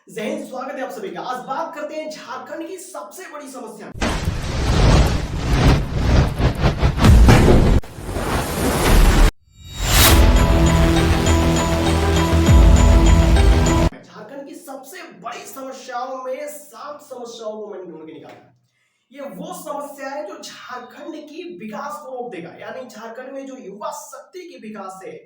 जय हिंद। स्वागत है आप सभी का। आज बात करते हैं झारखंड की सबसे बड़ी समस्या। झारखंड की सबसे बड़ी समस्याओं में 7 समस्याओं को मैंने ढूंढ के निकाला। ये वो समस्या है जो झारखंड की विकास को रोक देगा, यानी झारखंड में जो युवा शक्ति की विकास है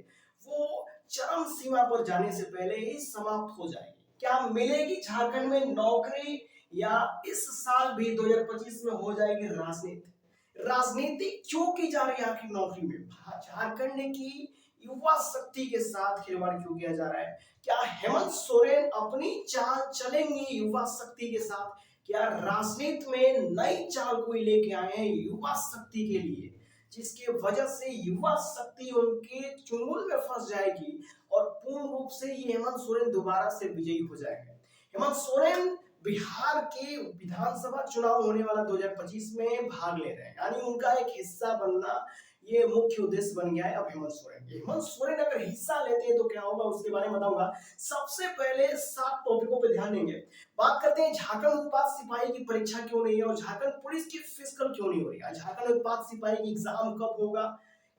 वो चरम सीमा पर जाने से पहले ही समाप्त हो जाएगी। क्या मिलेगी झारखंड में नौकरी, या इस साल भी 2025 में हो जाएगी राजनीति? राजनीति क्यों की जा रही है आखिर नौकरी में? झारखंड की युवा शक्ति के साथ खिलवाड़ क्यों किया जा रहा है? क्या हेमंत सोरेन अपनी चाल चलेंगी युवा शक्ति के साथ? क्या राजनीति में नई चाल कोई लेके आए हैं युवा शक्ति के लिए, जिसके वजह से युवा शक्ति उनके चुंगल में फंस जाएगी और पूर्ण रूप से ये हेमंत सोरेन दोबारा से विजयी हो जाएंगे? हेमंत सोरेन बिहार के विधानसभा चुनाव होने वाला 2025 में भाग ले रहे हैं, यानी उनका एक हिस्सा बनना ये मुख्य उद्देश्य बन गया है अब हेमंत सोरेन अगर हिस्सा लेते हैं तो क्या होगा उसके बारे में बताऊंगा। सबसे पहले 7 टॉपिकों पे ध्यान देंगे। बात करते हैं झारखंड उत्पाद सिपाही की परीक्षा क्यों नहीं है और झारखंड पुलिस की फिजिकल क्यों नहीं हो रही है। झारखंड उत्पाद सिपाही की एग्जाम कब होगा,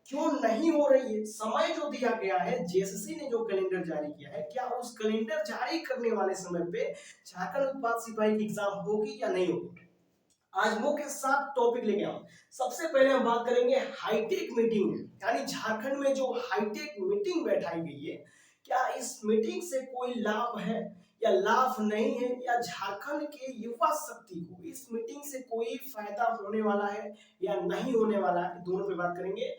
क्यों नहीं हो रही है, समय जो दिया गया है, जेएसएससी ने जो कैलेंडर जारी किया है, क्या उस कैलेंडर जारी करने वाले समय पे झारखंड उत्पाद सिपाही की एग्जाम होगी या नहीं होगी। आज मुख्य 7 टॉपिक लेके आऊं। सबसे पहले हम बात करेंगे हाईटेक मीटिंग में, यानी झारखंड में जो हाईटेक मीटिंग बैठाई गई है, क्या इस मीटिंग से कोई लाभ है या लाभ नहीं है, या झारखंड के युवा शक्ति को इस मीटिंग से कोई फायदा होने वाला है या नहीं होने वाला है, दोनों पे बात करेंगे।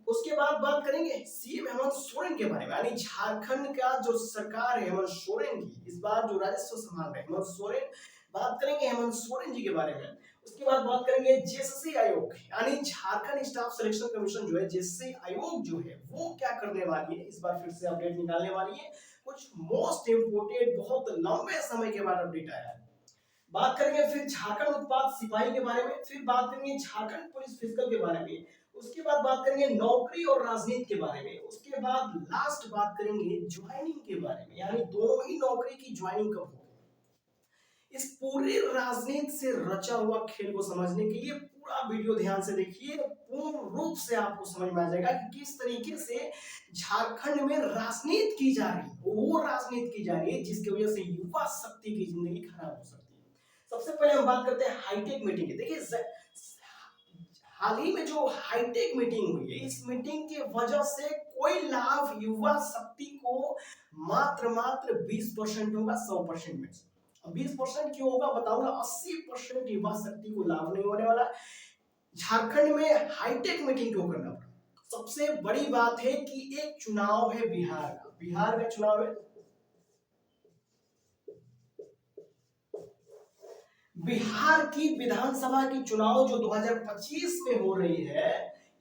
उसके बाद बात करेंगे सीएम हेमंत सोरेन के बारे में, यानी झारखंड का जो सरकार है हेमंत सोरेन की, इस बार जो राजस्व संभाल रहे हैं हेमंत सोरेन, बात करेंगे हेमंत सोरेन जी के बारे में। उसके बाद बात करेंगे जेएसएससी आयोग, यानी झारखंड स्टाफ सिलेक्शन कमीशन जो है, जेएसएससी आयोग जो है वो क्या करने वाली है, इस बार फिर से अपडेट निकालने वाली है। कुछ मोस्ट इंपोर्टेंट बहुत लंबे समय के बाद अपडेट आया है। बात करेंगे फिर झारखंड उत्पाद सिपाही के बारे में, फिर बात करेंगे झारखंड पुलिस फिजिकल के बारे में, उसके बाद बात करेंगे नौकरी और राजनीति के बारे में, उसके बाद लास्ट बात करेंगे ज्वाइनिंग के बारे में, यानी दोनों ही नौकरी की ज्वाइनिंग कब होगी। इस पूरे राजनीति से रचा हुआ खेल को समझने के लिए पूरा वीडियो ध्यान से देखिए, पूर्ण रूप से आपको समझ में आ जाएगा कि किस तरीके से झारखंड में राजनीति की जा रही है, वो राजनीति की जा रही है जिसकी वजह से युवा शक्ति की जिंदगी खराब हो सकती है। सबसे पहले हम बात करते हैं हाईटेक मीटिंग की। देखिए हाल ही में जो हाईटेक मीटिंग हुई है, इस मीटिंग की वजह से कोई लाभ युवा शक्ति को मात्र 20% होगा 100% में। 20% क्यों होगा बताऊंगा। 80% युवा शक्ति को लाभ नहीं होने वाला। झारखंड में हाईटेक मीटिंग क्यों करना पड़ा? सबसे बड़ी बात है कि एक चुनाव है बिहार का चुनाव है। बिहार की विधानसभा की चुनाव जो 2025 में हो रही है,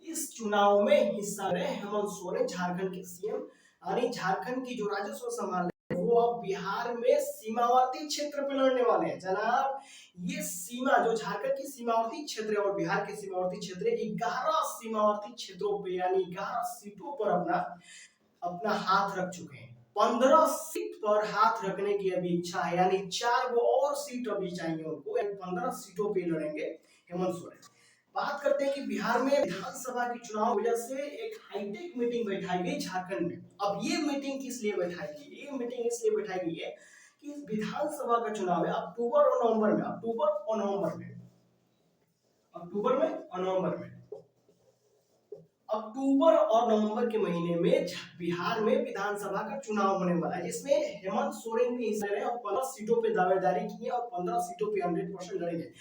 इस चुनाव में हिस्सा रहे हेमंत सोरेन, झारखंड के सीएम, यानी झारखंड की जो राजस्व संभाल रहे हैं वो अब बिहार में सीमावर्ती क्षेत्र पे लड़ने वाले हैं। जनाब, ये सीमा जो झारखंड की सीमावर्ती क्षेत्र है और बिहार के सीमावर्ती क्षेत्र, 11 सीमावर्ती क्षेत्रों पे यानी 11 सीटों पर अपना अपना हाथ रख चुके हैं। 15 सीट पर हाथ रखने की अभी इच्छा है, यानी 4 वो और सीट अभी चाहिए उनको, यानी 15 सीटों पे लड़ेंगे हेमंत सोरेन। बात करते हैं कि बिहार में विधानसभा की चुनाव वजह से एक हाईटेक मीटिंग बैठाई गई झारखंड में। अब ये मीटिंग किस लिए बैठाई गई? ये मीटिंग इसलिए बैठाई गई है कि विधानसभा का चुनाव है अक्टूबर और नवंबर में, अक्टूबर और नवंबर में, अक्टूबर में और नवंबर में, अक्टूबर और नवंबर के महीने में बिहार में विधानसभा का चुनाव होने वाला है, जिसमें हेमंत सोरेन भी हिस्सा ले रहे हैं और 15 सीटों पे दावेदारी की है और 15 सीटों पे 100% लड़ेंगे।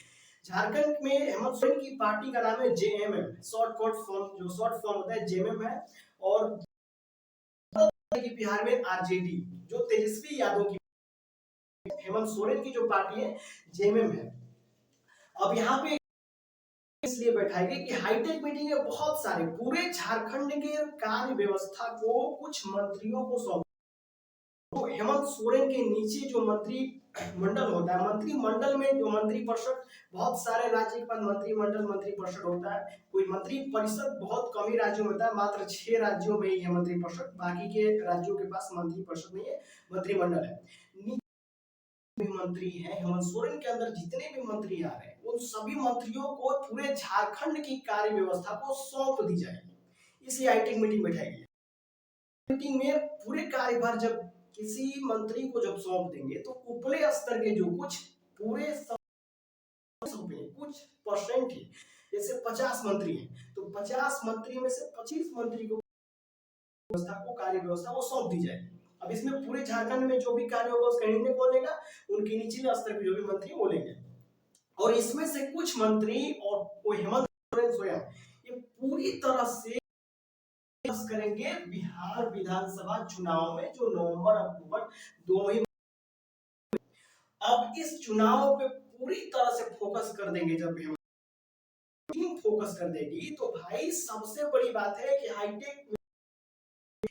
झारखंड में हेमंत सोरेन की पार्टी का नाम है जेएमएम, शॉर्ट फॉर्म होता है जेएमएम है, और बिहार में आरजेडी जो तेजस्वी यादव की, हेमंत सोरेन की जो पार्टी है जेएमएम है। अब यहाँ पे इसलिए बैठाई गई कि हाईटेक मीटिंग में बहुत सारे पूरे झारखंड के कार्य व्यवस्था को कुछ मंत्रियों को सौंप, तो हेमंत सोरेन के नीचे जो मंत्री मंडल होता है, मंत्रिमंडल में जो मंत्री परिषद, बहुत सारे राज्य के पास मंत्रिमंडल मंत्री परिषद होता है, कोई मंत्री परिषद बहुत कम ही राज्यों में होता है, मात्र 6 राज्यों में ही है मंत्री परिषद, बाकी के राज्यों के पास मंत्री परिषद नहीं है, मंत्रिमंडल है। भी मंत्री हैं, हेमंत सोरेन के अंदर जितने भी मंत्री आ रहे हैं उन सभी मंत्रियों को पूरे झारखंड की कार्य व्यवस्था को सौंप दी जाएगी। इसलिए हाईटेक मीटिंग बैठाई गई। मीटिंग में पूरे कार्यभार जब किसी मंत्री को जब सौंप देंगे तो उपले स्तर के जो कुछ पूरे कुछ परसेंट ही, जैसे 50 मंत्री हैं तो 50 मंत्री में से 25 मंत्री को कार्य व्यवस्था वो सौंप दी जाएगी। अब इसमें पूरे झारखंड में जो भी कार्य होगा उसका निर्णय कौन लेगा, उनके निचले स्तर के जो भी मंत्री वो लेंगे। और इसमें से कुछ मंत्री और वो हेमंत सोरेन स्वयं ये पूरी तरह से करेंगे बिहार विधानसभा चुनाव में जो नवंबर अक्टूबर दोनों ही। अब इस चुनाव पे पूरी तरह से फोकस कर देंगे। जब टीम फोकस कर देगी तो भाई सबसे बड़ी बात है कि हाईटेक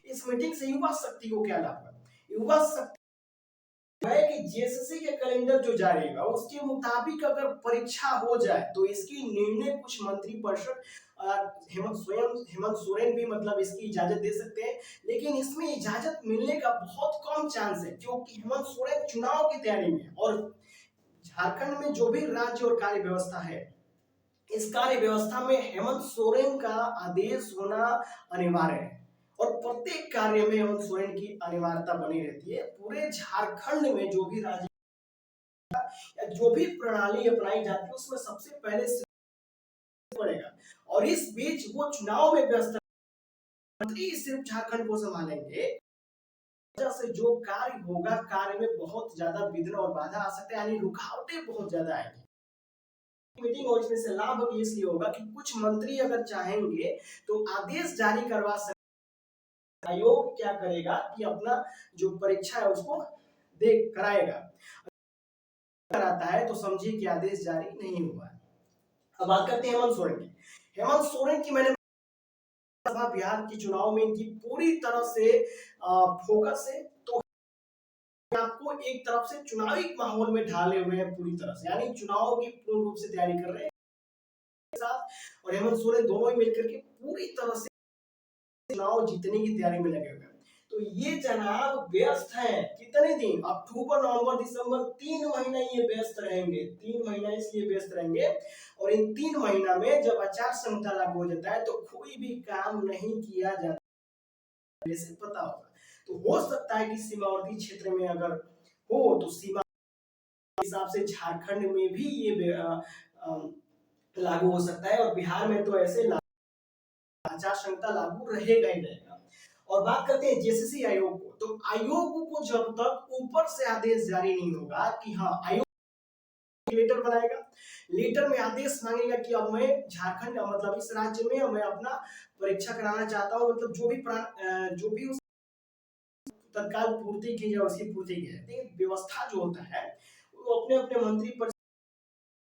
इस मीटिंग से युवा शक्ति को क्या लाभ है। युवा शक्ति है कि जेएसएससी के कैलेंडर जो जारी होगा उसके मुताबिक अगर परीक्षा हो जाए तो इसकी निर्णय कुछ मंत्री परिषद हेमंत सोरेन भी मतलब इसकी इजाजत दे सकते हैं, लेकिन इसमें इजाजत मिलने का बहुत कम चांस है क्योंकि हेमंत सोरेन चुनाव की तैयारी में और झारखंड में जो भी राज्य और कार्य व्यवस्था है इस कार्य व्यवस्था में हेमंत सोरेन का आदेश होना अनिवार्य है और प्रत्येक कार्य में हेमंत सोरेन की अनिवार्यता बनी रहती है। पूरे झारखंड में जो भी राज्य या जो भी प्रणाली अपनाई जाती है उसमें सबसे पहले पड़ेगा। और इस बीच वो चुनाव में व्यस्त मंत्री सिर्फ झारखंड को संभालेंगे, वजह से जो कार्य होगा कार्य में बहुत ज्यादा विघ्न और बाधा आ सकते हैं, यानी रुकावटें बहुत ज्यादा आएंगी। मीटिंग और इसमें से लाभ इसलिए होगा कि कुछ मंत्री अगर चाहेंगे तो आदेश जारी करवा सकते। आयोग क्या करेगा कि अपना जो परीक्षा है उसको देख कराएगा, कराता है तो समझिए कि आदेश जारी नहीं हुआ है। अब बात करते हैं हेमंत सोरेन की। हेमंत सोरेन की मैंने बिहार के चुनाव में इनकी पूरी तरह से फोकस है, तो आपको एक तरफ से चुनावी माहौल में ढाले हुए हैं पूरी तरह से, यानी चुनाव की पूर्ण रूप से तैयारी कर रहे हैं साथ और हेमंत सोरेन दोनों ही मिलकर के पूरी तरह से चुनाव जीतने की तैयारी में लगे हुए हैं। तो ये जनाब व्यस्त हैं कितने दिन, अक्टूबर नवंबर दिसंबर 3 महीना ये व्यस्त रहेंगे। 3 महीना इसलिए व्यस्त रहेंगे और इन 3 महीना में जब आचार संहिता लागू हो जाता है तो कोई भी काम नहीं किया जाता, जैसे पता होगा। तो हो सकता है कि सीमावर्ती क्षेत्र में अगर हो तो सीमा के हिसाब से झारखंड में भी ये लागू हो सकता है और बिहार में तो ऐसे आचार संहिता लागू रहेगा ही रहेगा। और बात करते हैं जेएसएससी आयोग को, तो आयोग को जब तक ऊपर से आदेश जारी नहीं होगा कि हाँ आयोग लेटर बनाएगा, लेटर में आदेश मांगेगा कि अब मैं झारखंड मतलब इस राज्य में मैं अपना परीक्षा कराना चाहता हूँ, मतलब जो भी उस तत्काल पूर्ति की जाए उसकी पूर्ति की जाए। व्यवस्था जो होता है वो अपने अपने मंत्री पर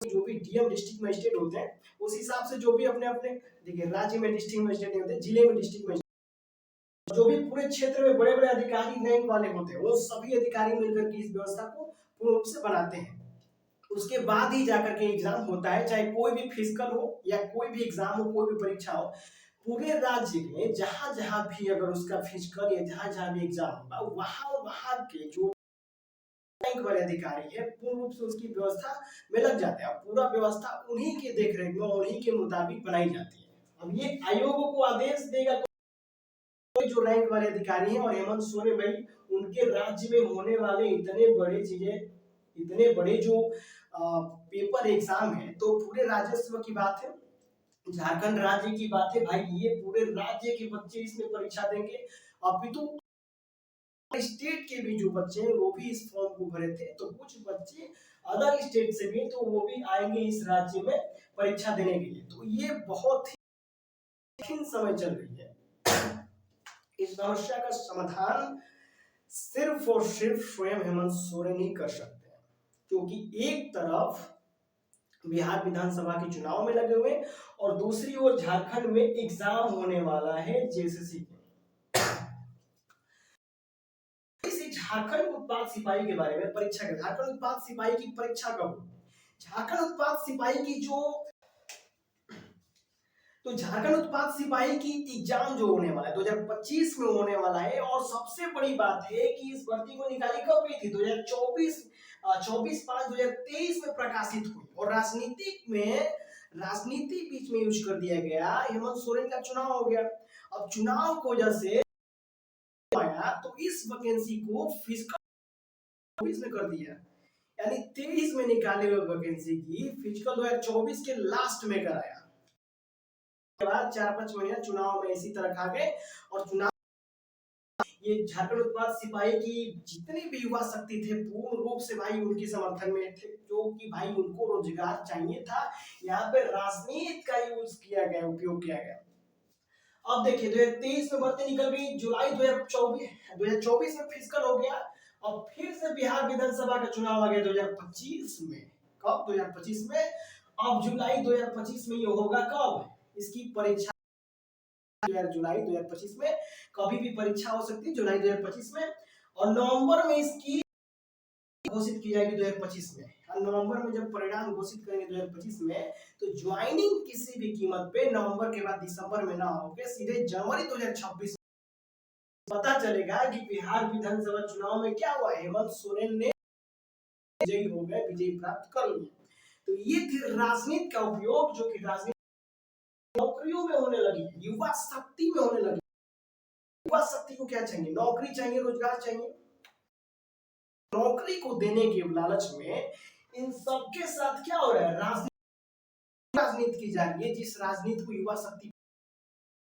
जो भी डीएम डिस्ट्रिक्ट मजिस्ट्रेट होते हैं उस हिसाब से जो भी अपने अपने देखिए राज्य में डिस्ट्रिक्ट मजिस्ट्रेट होते हैं, जिले में डिस्ट्रिक्ट मजिस्ट्रेट, जो भी पूरे क्षेत्र में बड़े बड़े अधिकारी रैंक वाले होते हैं वो सभी अधिकारी मिलकर के इस व्यवस्था को पूर्ण रूप से बनाते हैं। उसके बाद ही जाकर के एग्जाम होता है, चाहे कोई भी फिजिकल हो या कोई भी एग्जाम हो, कोई भी परीक्षा हो। पूरे राज्य में जहां जहां भी अगर उसका फिजिकल या जहां जहां भी एग्जाम होगा वहां के जो रैंक वाले अधिकारी है पूर्ण रूप से उसकी व्यवस्था में लग जाते हैं। पूरा व्यवस्था उन्हीं के देखरेख में उन्हीं के मुताबिक बनाई जाती है। अब ये आयोग को आदेश देगा तो जो रैंक वाले अधिकारी हैं और हेमंत सोरेन भाई उनके राज्य में होने वाले इतने बड़े चीजें, इतने बड़े जो पेपर एग्जाम है तो पूरे राजस्व की बात है, झारखंड राज्य की बात है भाई, ये पूरे राज्य के बच्चे इसमें परीक्षा देंगे। अभी तो स्टेट के भी जो बच्चे हैं वो भी इस फॉर्म को भरे थे, तो कुछ बच्चे अदर स्टेट से भी तो वो भी आएंगे इस राज्य में परीक्षा देने के लिए। तो ये बहुत ही कठिन समय चल रही है। इस समस्या का समाधान सिर्फ और सिर्फ स्वयं हेमंत सोरेन ही कर सकते हैं, क्योंकि एक तरफ बिहार विधानसभा के चुनाव में लगे हुए और दूसरी ओर झारखंड में एग्जाम होने वाला है जेएसएससी के। झारखंड उत्पाद सिपाही के बारे में परीक्षा के, झारखंड उत्पाद सिपाही की परीक्षा कब, झारखंड उत्पाद सिपाही की जो तो झारखंड उत्पाद सिपाही की एग्जाम जो होने वाला है 2025 में होने वाला है। और सबसे बड़ी बात है कि इस भर्ती को निकाली कब गई थी, 2024 24/5/2023 में प्रकाशित हुई और राजनीति बीच में यूज कर दिया गया। हेमंत सोरेन का चुनाव हो गया। अब चुनाव की वजह से आया तो इस वैकेंसी को फिजिकल 24 में कर दिया, यानी 23 में निकाले हुए वैकेंसी की फिजिकल 2024 के लास्ट में कराया। के बाद 4-5 महीना चुनाव में इसी तरह खा गए और चुनाव ये झारखंड उत्पाद सिपाही की जितने भी युवा शक्ति थे पूर्ण रूप से भाई उनके समर्थन में थे, जो कि भाई उनको रोजगार चाहिए था। यहाँ पे राजनीति का यूज किया गया, उपयोग किया गया। अब देखिए 2023 में भर्ती निकल गई, जुलाई 2024 में फिजिकल हो गया और फिर से बिहार विधानसभा का चुनाव आ गया 2025 में। कब? 2025 में। अब जुलाई 2025 में ये होगा कब? इसकी परीक्षा जुलाई 2025 में, कभी भी परीक्षा हो सकती है जुलाई 2025 में, और नवंबर में इसकी घोषित की जाएगी 2025 में। और नवंबर में जब परिणाम घोषित करेंगे 2025 में, तो ज्वाइनिंग किसी भी कीमत पे नवंबर के बाद दिसंबर में ना होके सीधे जनवरी 2026 पता चलेगा कि बिहार विधानसभा चुनाव में क्या हुआ। हेमंत सोरेन ने विजयी हो गए, विजय प्राप्त कर लिया। तो ये थी राजनीति का उपयोग, जो कि राजनीति नौकरियों में होने लगी, युवा शक्ति में होने लगी। युवा शक्ति को क्या चाहिए? नौकरी चाहिए, रोजगार चाहिए। नौकरी को देने के लालच में इन सबके साथ क्या हो रहा है? राजनीति की जा रही है, जिस राजनीति को युवा शक्ति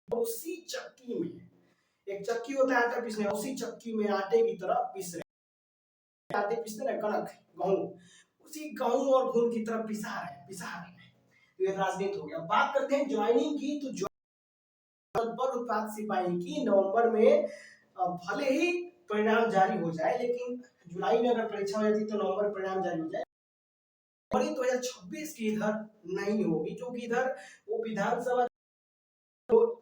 उसी चक्की में, एक चक्की होता है आटा पीसने, उसी चक्की में आटे की तरह पीस रहे, आटे पीसते ना कनक गेहूं, उसी गेहूं और घुन की तरह पिसा रहे। तो ये राजनीति हो गया। बात करते हैं ज्वाइनिंग की, तो पर उत्पाद सिपाही की नवंबर में भले ही परिणाम जारी हो जाए, लेकिन जुलाई में अगर परीक्षा हो जाती तो नवंबर परिणाम जारी हो जाए, जनवरी 2026 की इधर नहीं होगी, क्योंकि इधर वो विधानसभा तो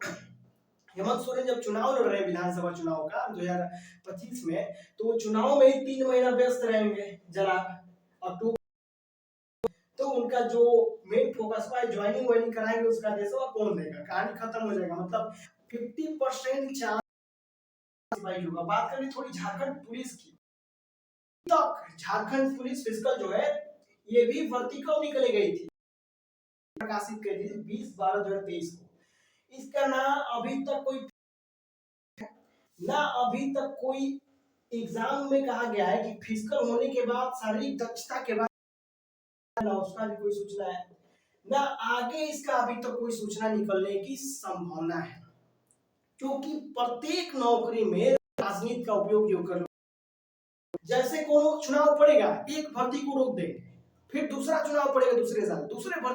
हेमंत सोरेन जब चुनाव लड़ रहे हैं विधानसभा चुनाव का 2025 में, तो चुनाव में ही 3 महीना व्यस्त रहेंगे जरा अक्टूबर, तो उनका जो मेन फोकस है ज्वाइनिंग वाइनिंग कराएंगे, उसका देशवा कौन देगा? कहानी खत्म हो जाएगा। मतलब 50% चांस भाई होगा। बात करें थोड़ी झारखंड पुलिस की, तो झारखंड पुलिस फिजिकल जो है ये भी भर्ती कब निकली गई थी? प्रकाशित करी थी 20/12/2023 को। इसका ना अभी तक कोई एग्जाम में कहा गया है कि फिजिकल होने के बाद शारीरिक दक्षता के बाद ना उसका भी कोई सूचना है, ना आगे इसका अभी तक कोई सूचना निकलने की संभावना है, क्योंकि प्रत्येक नौकरी में राजनीति का उपयोग जो कर, जैसे कोनो चुनाव पड़ेगा एक भर्ती को रोक देंगे, फिर दूसरा चुनाव पड़ेगा दूसरे साल, दूसरे भर्ती